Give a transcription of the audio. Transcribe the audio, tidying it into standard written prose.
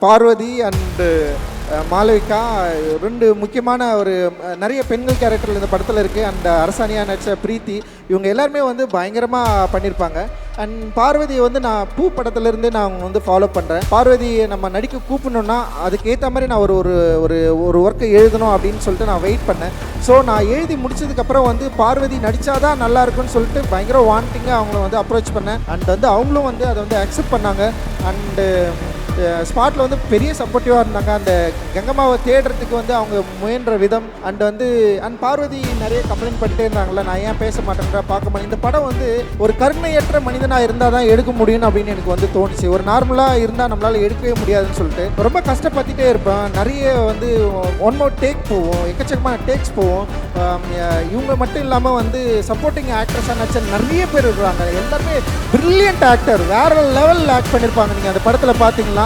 Parvati and Malavika ரெண்டு முக்கியமான ஒரு நிறைய பெண்கள் கேரக்டர் இந்த படத்தில் இருக்குது. அண்ட் அரசாணியா நடிச்ச பிரீத்தி இவங்க எல்லாருமே வந்து பயங்கரமாக பண்ணியிருப்பாங்க. அண்ட் பார்வதியை வந்து நான் பூ படத்துலேருந்து நான் அவங்க வந்து ஃபாலோ பண்ணுறேன். பார்வதியை நம்ம நடிக்க கூப்பிடணுன்னா அதுக்கேற்ற மாதிரி நான் ஒரு ஒரு ஒரு ஒர்க்கை எழுதணும் அப்படின்னு சொல்லிட்டு நான் வெயிட் பண்ணேன். ஸோ நான் எழுதி முடிச்சதுக்கப்புறம் வந்து பார்வதி நடித்தாதான் நல்லாயிருக்குன்னு சொல்லிட்டு பயங்கர வாண்டிங்காக அவங்கள வந்து அப்ரோச் பண்ணேன். அண்ட் வந்து அவங்களும் வந்து அதை வந்து அக்செப்ட் பண்ணாங்க. அண்டு ஸ்பாட்டில் வந்து பெரிய சப்போர்ட்டிவாக இருந்தாங்க. அந்த கங்கம்மாவை தேடுறதுக்கு வந்து அவங்க முயன்ற விதம் அண்ட் பார்வதி நிறைய கம்ப்ளைண்ட் பண்ணிட்டே இருந்தாங்களே, நான் ஏன் பேச மாட்டேன்ற பார்க்க மாட்டேன். இந்த படம் வந்து ஒரு கருணையற்ற மனிதனாக இருந்தால் தான் எடுக்க முடியும் அப்படின்னு எனக்கு வந்து தோணுச்சு. ஒரு நார்மலாக இருந்தால் நம்மளால் எடுக்கவே முடியாதுன்னு சொல்லிட்டு ரொம்ப கஷ்டப்பட்டுட்டே இருப்பேன். நிறைய வந்து ஒன் மோர் டேக் போவோம், எக்கச்சக்கமான டேக்ஸ் போவோம். இவங்க மட்டும் இல்லாமல் வந்து சப்போர்ட்டிங் ஆக்ட்ரஸாக நடிச்ச நிறைய பேர் இருக்கிறாங்க. எல்லாருமே பிரில்லியன்ட் ஆக்டர், வேற லெவல் ஆக்ட் பண்ணியிருப்பாங்க. நீங்கள் அந்த படத்தில் பார்த்தீங்கன்னா